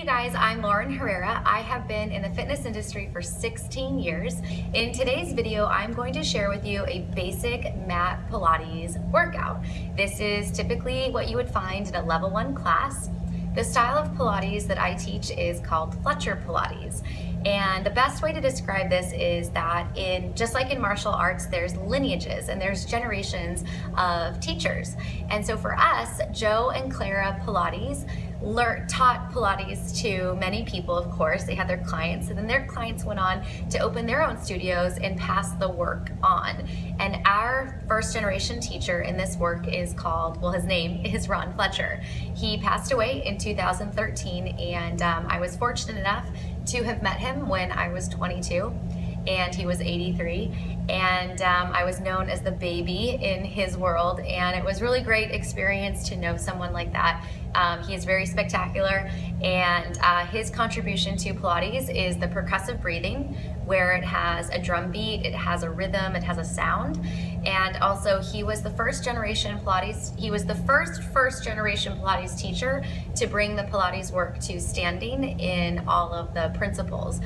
guys, I'm Lauren Herrera. I have been in the fitness industry for 16 years. In today's video, I'm going to share with you a basic mat Pilates workout. This is typically what you would find in a level 1 class. The style of Pilates that I teach is called Fletcher Pilates. And the best way to describe this is that just like in martial arts, there's lineages and there's generations of teachers. And so for us, Joe and Clara Pilates taught Pilates to many people, of course. They had their clients, and then their clients went on to open their own studios and pass the work on. And our first generation teacher in this work is called, well, his name is Ron Fletcher. He passed away in 2013, and I was fortunate enough to have met him when I was 22 and he was 83, and I was known as the baby in his world, and it was really great experience to know someone like that. He is very spectacular, and his contribution to Pilates is the percussive breathing, where it has a drum beat, it has a rhythm, it has a sound. And also he was the first generation Pilates, he was the first generation Pilates teacher to bring the Pilates work to standing in all of the principles.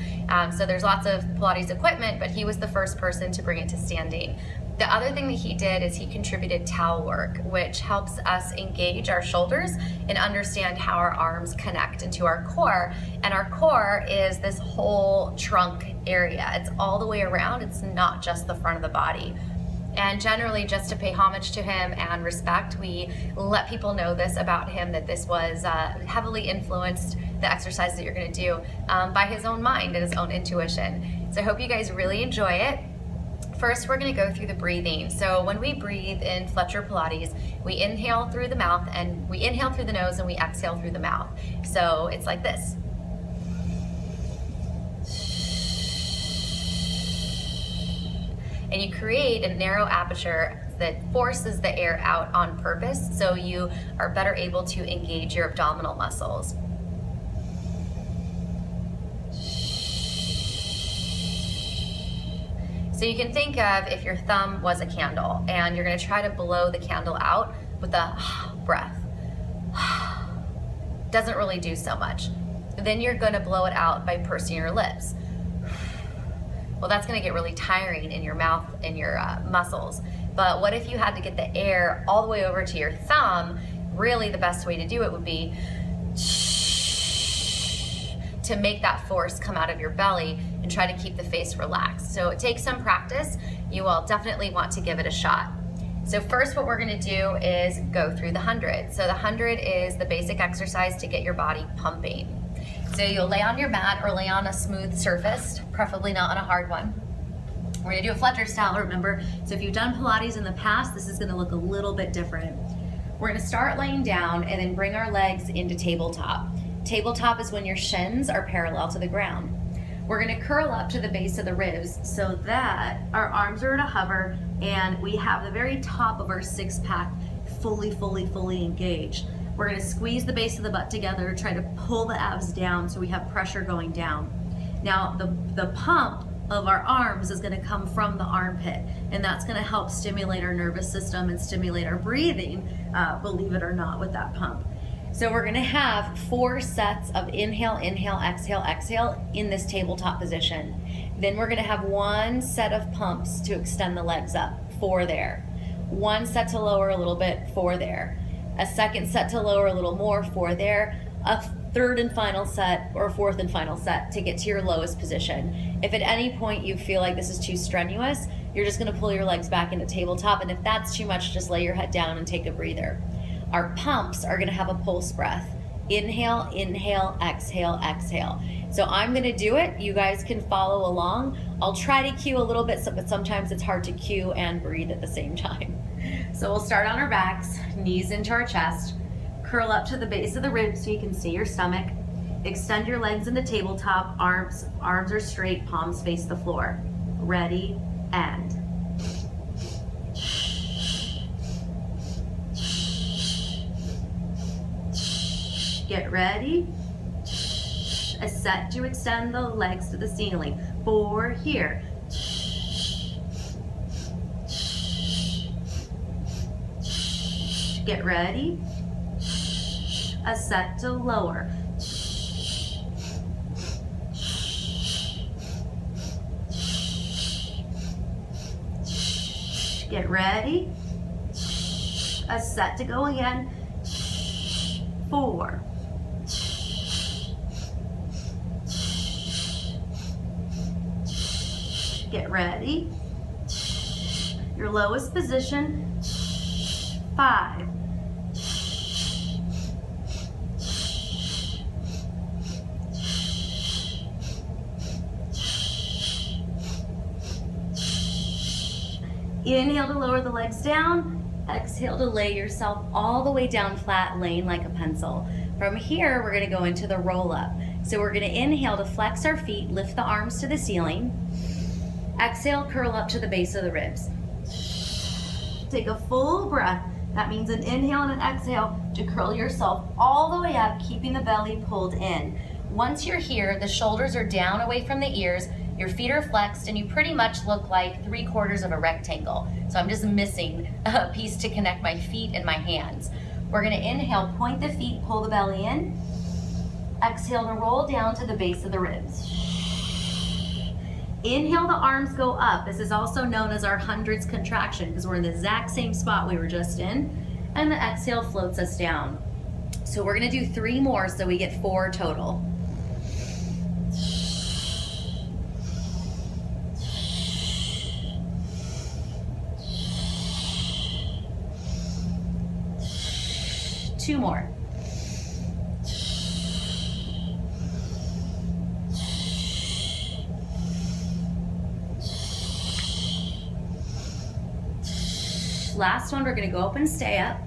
So there's lots of Pilates equipment, but he was the first person to bring it to standing. The other thing that he did is he contributed towel work, which helps us engage our shoulders and understand how our arms connect into our core. And our core is this whole trunk area. It's all the way around. It's not just the front of the body. And generally, just to pay homage to him and respect, we let people know this about him, that this was heavily influenced, the exercise that you're going to do, by his own mind and his own intuition. So I hope you guys really enjoy it. First, we're going to go through the breathing. So when we breathe in Fletcher Pilates, we inhale through the mouth, and we inhale through the nose, and we exhale through the mouth. So it's like this. And you create a narrow aperture that forces the air out on purpose, so you are better able to engage your abdominal muscles. So you can think of if your thumb was a candle, and you're going to try to blow the candle out with a breath. Doesn't really do so much. Then you're going to blow it out by pursing your lips. Well, that's going to get really tiring in your mouth and your muscles. But what if you had to get the air all the way over to your thumb? Really, the best way to do it would be to make that force come out of your belly and try to keep the face relaxed. So it takes some practice. You will definitely want to give it a shot. So first, what we're going to do is go through the 100. So the 100 is the basic exercise to get your body pumping. So you'll lay on your mat or lay on a smooth surface, preferably not on a hard one. We're going to do a Fletcher style, remember. So if you've done Pilates in the past, this is going to look a little bit different. We're going to start laying down and then bring our legs into tabletop. Tabletop is when your shins are parallel to the ground. We're going to curl up to the base of the ribs so that our arms are at a hover and we have the very top of our six-pack fully engaged. We're going to squeeze the base of the butt together, try to pull the abs down so we have pressure going down. Now the pump of our arms is going to come from the armpit, and that's going to help stimulate our nervous system and stimulate our breathing, believe it or not, with that pump. So we're going to have 4 sets of inhale, inhale, exhale, exhale in this tabletop position. Then we're going to have 1 set of pumps to extend the legs up, 4 there. 1 set to lower a little bit, 4 there. A second set to lower a little more, 4 there. A third and final set, or 4th and final set to get to your lowest position. If at any point you feel like this is too strenuous, you're just going to pull your legs back into tabletop, and if that's too much, just lay your head down and take a breather. Our pumps are going to have a pulse breath. Inhale, inhale, exhale, exhale. So I'm going to do it. You guys can follow along. I'll try to cue a little bit, but sometimes it's hard to cue and breathe at the same time. So we'll start on our backs, knees into our chest. Curl up to the base of the ribs so you can see your stomach. Extend your legs into tabletop. Arms are straight, palms face the floor. Ready, and. Get ready. A set to extend the legs to the ceiling. 4 here. Get ready. A set to lower. Get ready. A set to go again. 4. Get ready. Your lowest position. 5. Inhale to lower the legs down. Exhale to lay yourself all the way down flat, laying like a pencil. From here, we're going to go into the roll up. So we're going to inhale to flex our feet, lift the arms to the ceiling. Exhale, curl up to the base of the ribs. Take a full breath. That means an inhale and an exhale to curl yourself all the way up, keeping the belly pulled in. Once you're here, the shoulders are down away from the ears, your feet are flexed, and you pretty much look like 3/4 of a rectangle. So I'm just missing a piece to connect my feet and my hands. We're gonna inhale, point the feet, pull the belly in. Exhale to roll down to the base of the ribs. Inhale, the arms go up. This is also known as our hundreds contraction because we're in the exact same spot we were just in. And the exhale floats us down. So we're gonna do 3 more so we get 4 total. Two more. Last one, we're gonna go up and stay up.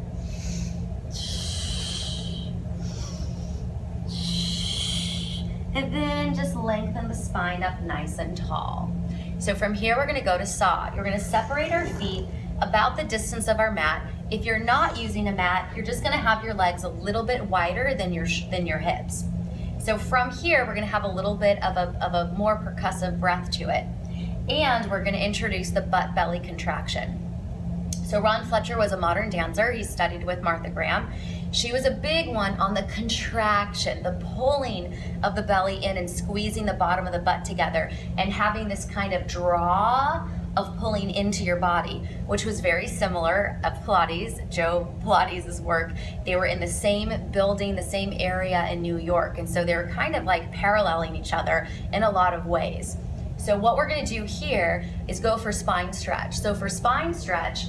And then just lengthen the spine up nice and tall. So from here, we're gonna go to Saad. We're gonna separate our feet about the distance of our mat. If you're not using a mat, you're just gonna have your legs a little bit wider than your hips. So from here, we're gonna have a little bit of a more percussive breath to it. And we're gonna introduce the butt belly contraction. So Ron Fletcher was a modern dancer. He studied with Martha Graham. She was a big one on the contraction, the pulling of the belly in and squeezing the bottom of the butt together and having this kind of draw of pulling into your body, which was very similar of Pilates, Joe Pilates' work. They were in the same building, the same area in New York. And so they were kind of like paralleling each other in a lot of ways. So what we're gonna do here is go for spine stretch. So for spine stretch,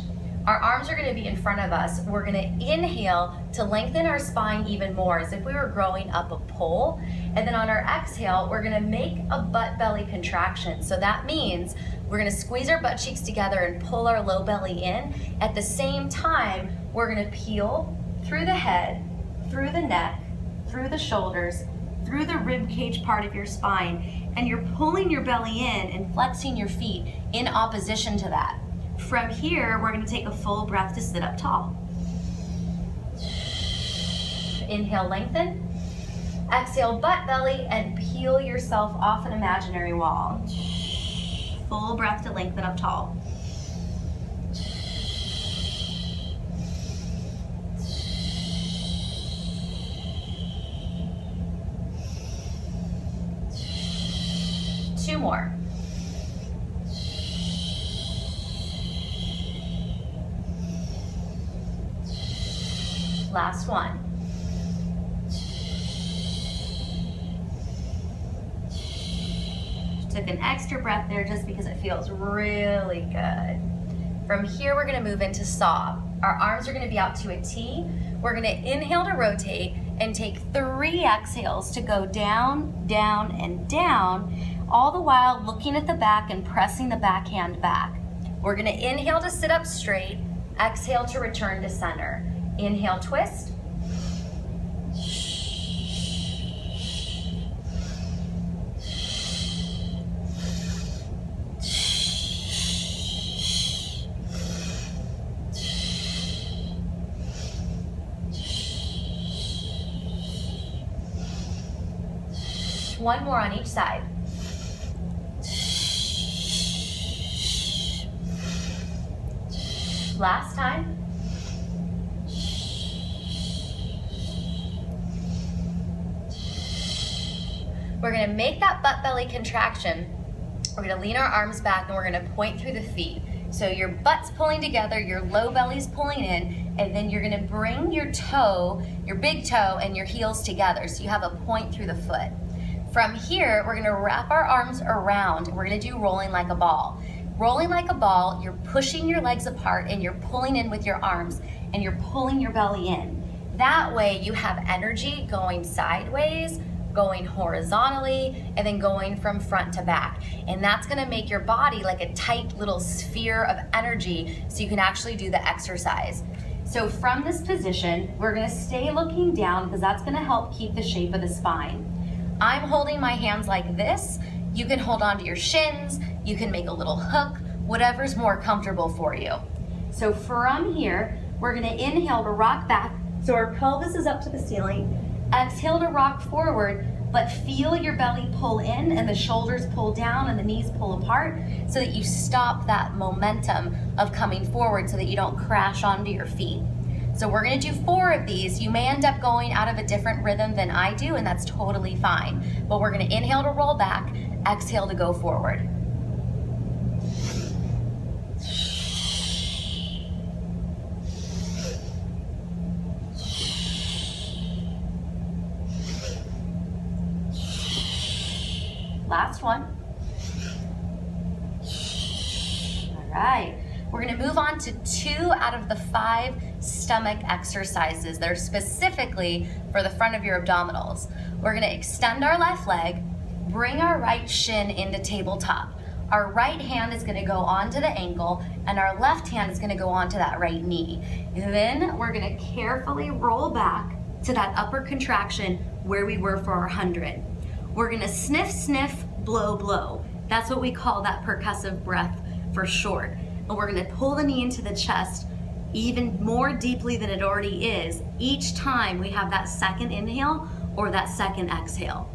our arms are gonna be in front of us. We're gonna inhale to lengthen our spine even more as if we were growing up a pole. And then on our exhale, we're gonna make a butt belly contraction. So that means we're gonna squeeze our butt cheeks together and pull our low belly in. At the same time, we're gonna peel through the head, through the neck, through the shoulders, through the rib cage part of your spine, and you're pulling your belly in and flexing your feet in opposition to that. From here, we're gonna take a full breath to sit up tall. Inhale, lengthen. Exhale, butt belly, and peel yourself off an imaginary wall. Full breath to lengthen up tall. Two more. Last one. Took an extra breath there just because it feels really good. From here, we're gonna move into saw. Our arms are gonna be out to a T. We're gonna inhale to rotate and take 3 exhales to go down, down, and down, all the while looking at the back and pressing the backhand back. We're gonna inhale to sit up straight, exhale to return to center. Inhale, twist. One more on each side. Last time. We're gonna make that butt belly contraction. We're gonna lean our arms back and we're gonna point through the feet. So your butt's pulling together, your low belly's pulling in, and then you're gonna bring your toe, your big toe and your heels together so you have a point through the foot. From here, we're gonna wrap our arms around and we're gonna do rolling like a ball. Rolling like a ball, you're pushing your legs apart and you're pulling in with your arms and you're pulling your belly in. That way you have energy going sideways, going horizontally, and then going from front to back. And that's gonna make your body like a tight little sphere of energy so you can actually do the exercise. So from this position, we're gonna stay looking down because that's gonna help keep the shape of the spine. I'm holding my hands like this. You can hold on to your shins, you can make a little hook, whatever's more comfortable for you. So from here, we're gonna inhale to rock back so our pelvis is up to the ceiling. Exhale to rock forward, but feel your belly pull in and the shoulders pull down and the knees pull apart so that you stop that momentum of coming forward so that you don't crash onto your feet. So we're gonna do 4 of these. You may end up going out of a different rhythm than I do, and that's totally fine. But we're gonna inhale to roll back, exhale to go forward. Last one. All right. We're going to move on to 2 out of the 5 stomach exercises that are specifically for the front of your abdominals. We're going to extend our left leg, bring our right shin into tabletop. Our right hand is going to go onto the ankle and our left hand is going to go onto that right knee. And then we're going to carefully roll back to that upper contraction where we were for our 100. We're gonna sniff, sniff, blow, blow. That's what we call that percussive breath for short. And we're gonna pull the knee into the chest even more deeply than it already is each time we have that second inhale or that second exhale.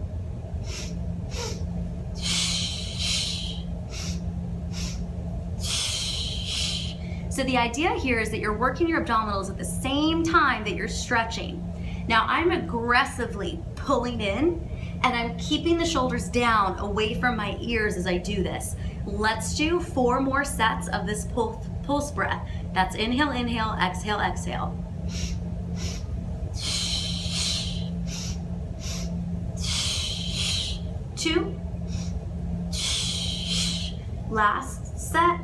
So the idea here is that you're working your abdominals at the same time that you're stretching. Now I'm aggressively pulling in and I'm keeping the shoulders down away from my ears as I do this. Let's do 4 more sets of this pulse breath. That's inhale, inhale, exhale, exhale. Two. Last set.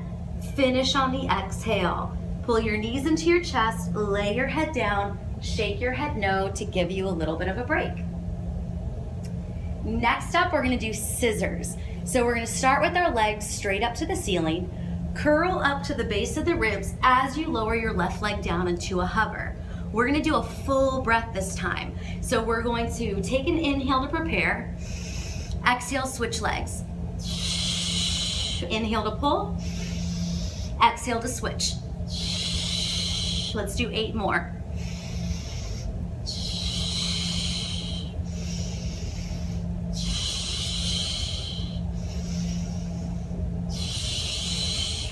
Finish on the exhale. Pull your knees into your chest, lay your head down, shake your head no to give you a little bit of a break. Next up, we're gonna do scissors. So we're gonna start with our legs straight up to the ceiling, curl up to the base of the ribs as you lower your left leg down into a hover. We're gonna do a full breath this time. So we're going to take an inhale to prepare, exhale, switch legs. Inhale to pull, exhale to switch. Let's do 8 more.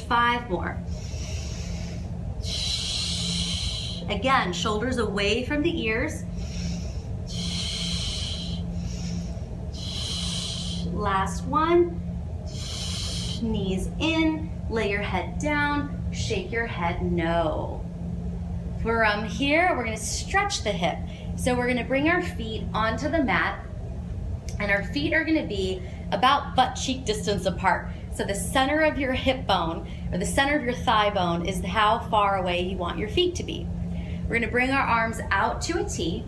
5 more. Again, shoulders away from the ears. Last one. Knees in, lay your head down, shake your head no. From here, we're gonna stretch the hip. So we're gonna bring our feet onto the mat and our feet are gonna be about butt cheek distance apart. So the center of your hip bone or the center of your thigh bone is how far away you want your feet to be. We're gonna bring our arms out to a T.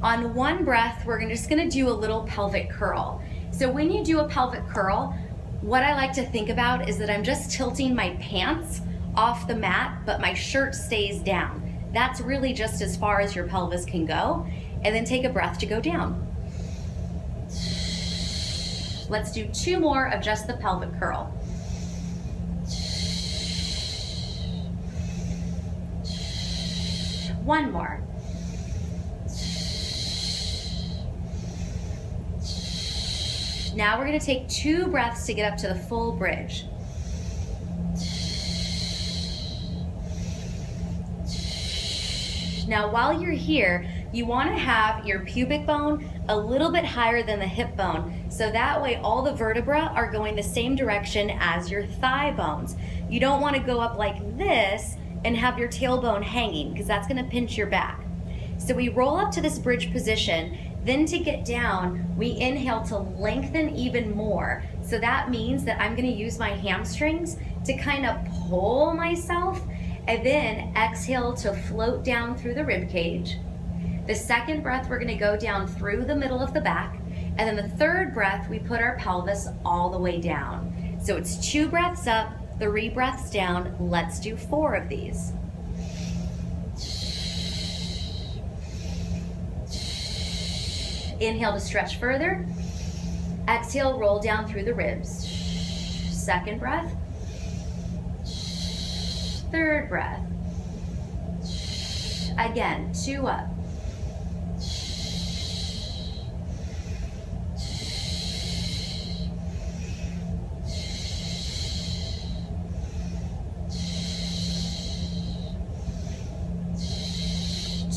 On one breath, we're just gonna do a little pelvic curl. So when you do a pelvic curl, what I like to think about is that I'm just tilting my pants off the mat, but my shirt stays down. That's really just as far as your pelvis can go. And then take a breath to go down. Let's do 2 more of just the pelvic curl. One more. Now we're gonna take 2 breaths to get up to the full bridge. Now while you're here, you wanna have your pubic bone a little bit higher than the hip bone, so that way all the vertebrae are going the same direction as your thigh bones. You don't want to go up like this and have your tailbone hanging because that's going to pinch your back. So we roll up to this bridge position. Then to get down, we inhale to lengthen even more. So that means that I'm going to use my hamstrings to kind of pull myself, and then exhale to float down through the rib cage. The second breath, we're going to go down through the middle of the back. And then the third breath, we put our pelvis all the way down. So it's 2 breaths up, 3 breaths down. Let's do 4 of these. Inhale to stretch further. Exhale, roll down through the ribs. Second breath. Third breath. Again, 2 up.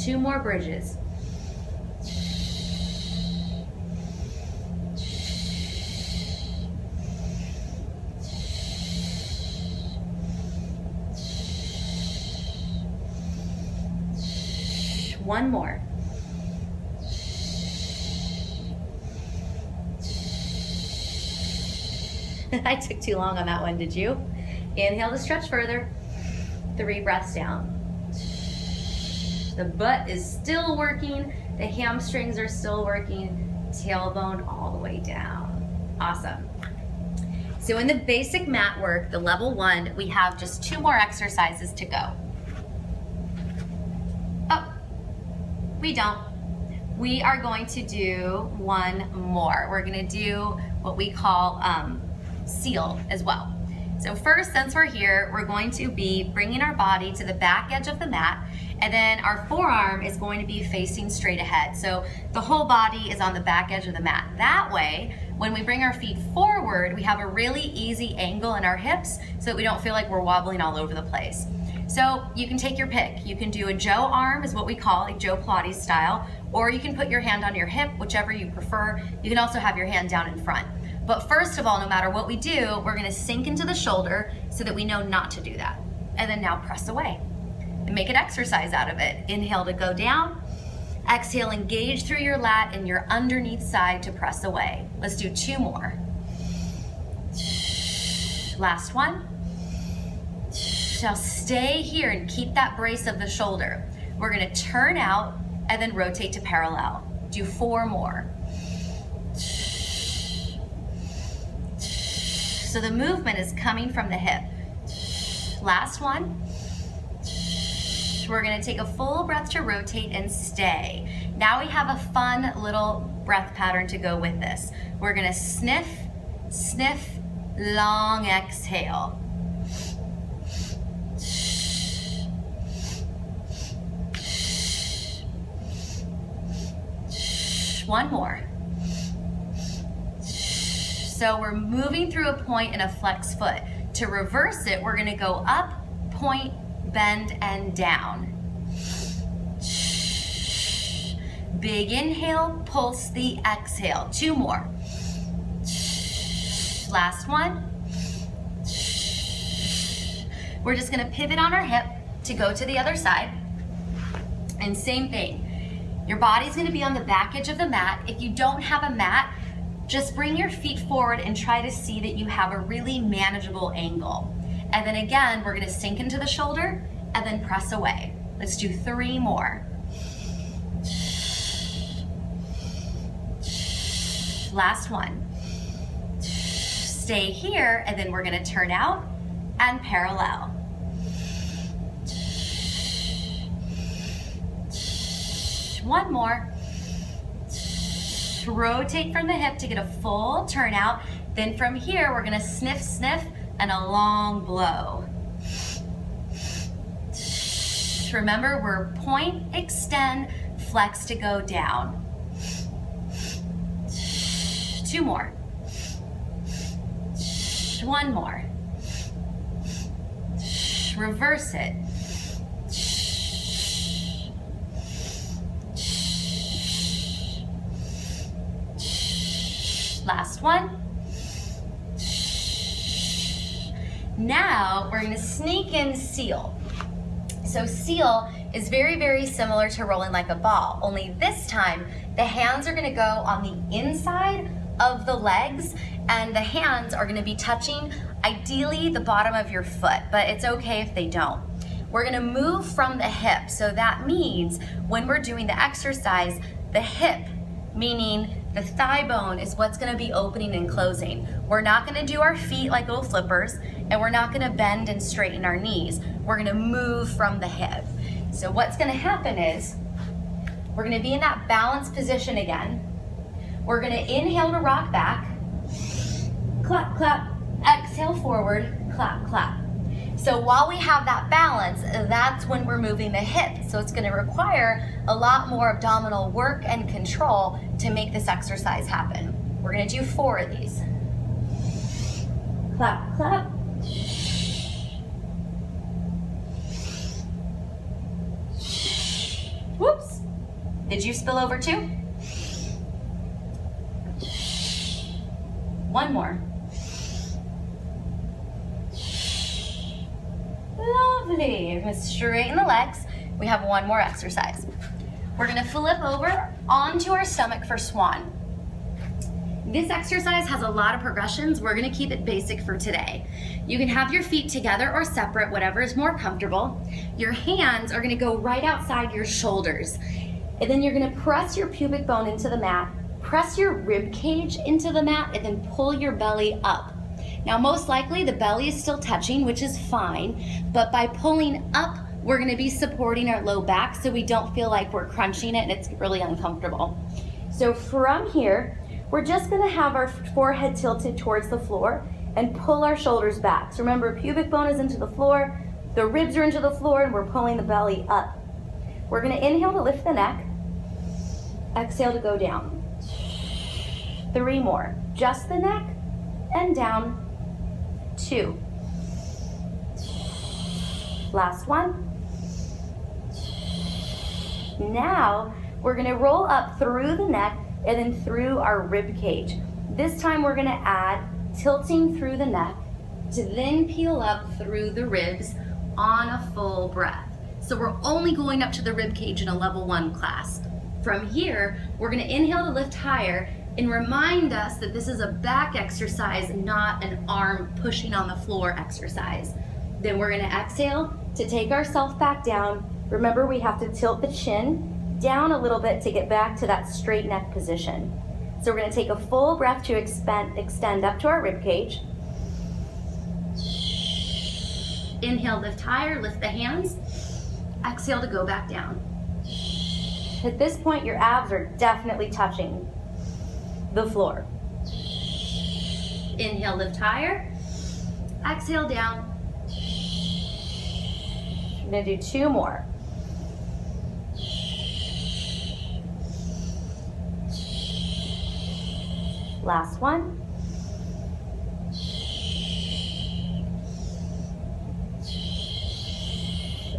Two more bridges. One more. I took too long on that one, did you? Inhale to stretch further. 3 breaths down. The butt is still working. The hamstrings are still working. Tailbone all the way down. Awesome. So in the basic mat work, the level 1, we have just 2 more exercises to go. Oh, we don't. We are going to do 1 more. We're gonna do what we call seal as well. So first, since we're here, we're going to be bringing our body to the back edge of the mat, and then our forearm is going to be facing straight ahead. So the whole body is on the back edge of the mat. That way, when we bring our feet forward, we have a really easy angle in our hips so that we don't feel like we're wobbling all over the place. So you can take your pick. You can do a Joe arm, is what we call a Joe Pilates style, or you can put your hand on your hip, whichever you prefer. You can also have your hand down in front. But first of all, no matter what we do, we're gonna sink into the shoulder so that we know not to do that. And then now press away and make an exercise out of it. Inhale to go down. Exhale, engage through your lat and your underneath side to press away. Let's do 2 more. Last one. Now stay here and keep that brace of the shoulder. We're gonna turn out and then rotate to parallel. Do 4 more. So the movement is coming from the hip. Last one. We're gonna take a full breath to rotate and stay. Now we have a fun little breath pattern to go with this. We're gonna sniff, sniff, long exhale. One more. So we're moving through a point in a flex foot. To reverse it, we're gonna go up, point, bend, and down. Big inhale, pulse the exhale. 2 more. Last one. We're just gonna pivot on our hip to go to the other side. And same thing. Your body's gonna be on the back edge of the mat. If you don't have a mat, just bring your feet forward and try to see that you have a really manageable angle. And then again, we're gonna sink into the shoulder and then press away. Let's do 3 more. Last one. Stay here, and then we're gonna turn out and parallel. One more. Rotate from the hip to get a full turnout. Then from here, we're gonna sniff, sniff, and a long blow. Remember, we're point, extend, flex to go down. 2 more. 1 more. Reverse it. Last one. Now we're gonna sneak in seal. So seal is very, very similar to rolling like a ball, only this time the hands are gonna go on the inside of the legs and the hands are gonna be touching ideally the bottom of your foot, but it's okay if they don't. We're gonna move from the hip, so that means when we're doing the exercise, the hip, meaning the thigh bone, is what's gonna be opening and closing. We're not gonna do our feet like little flippers, and we're not gonna bend and straighten our knees. We're gonna move from the hip. So what's gonna happen is, we're gonna be in that balanced position again. We're gonna inhale to rock back, clap, clap, exhale forward, clap, clap. So while we have that balance, that's when we're moving the hip. So it's gonna require a lot more abdominal work and control to make this exercise happen. We're gonna do 4 of these. Clap, clap. Whoops. Did you spill over too? 1 more. Lovely. We're gonna straighten the legs. We have 1 more exercise. We're gonna flip over onto our stomach for swan. This exercise has a lot of progressions. We're gonna keep it basic for today. You can have your feet together or separate, whatever is more comfortable. Your hands are gonna go right outside your shoulders. And then you're gonna press your pubic bone into the mat, press your rib cage into the mat, and then pull your belly up. Now, most likely the belly is still touching, which is fine, but by pulling up, we're gonna be supporting our low back so we don't feel like we're crunching it and it's really uncomfortable. So from here, we're just gonna have our forehead tilted towards the floor and pull our shoulders back. So remember, pubic bone is into the floor, the ribs are into the floor, and we're pulling the belly up. We're gonna inhale to lift the neck, exhale to go down. 3 more, just the neck and down. 2. Last one. Now we're gonna roll up through the neck and then through our rib cage. This time we're gonna add tilting through the neck to then peel up through the ribs on a full breath. So we're only going up to the rib cage in a level 1 class. From here, we're gonna inhale to lift higher and remind us that this is a back exercise, not an arm pushing on the floor exercise. Then we're gonna exhale to take ourselves back down. Remember, we have to tilt the chin down a little bit to get back to that straight neck position. So we're gonna take a full breath to extend up to our rib cage. Inhale, lift higher, lift the hands. Exhale to go back down. At this point, your abs are definitely touching the floor. Inhale, lift higher. Exhale, down. I'm gonna do 2 more. Last one.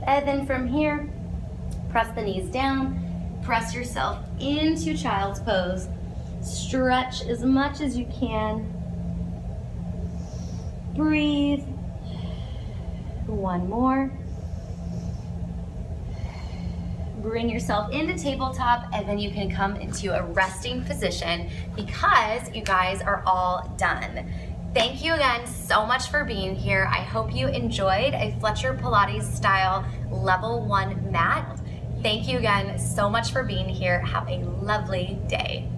And then from here, press the knees down, press yourself into child's pose. Stretch as much as you can. Breathe. 1 more. Bring yourself into tabletop, and then you can come into a resting position because you guys are all done. Thank you again so much for being here. I hope you enjoyed a Fletcher Pilates style level 1 mat. Thank you again so much for being here. Have a lovely day.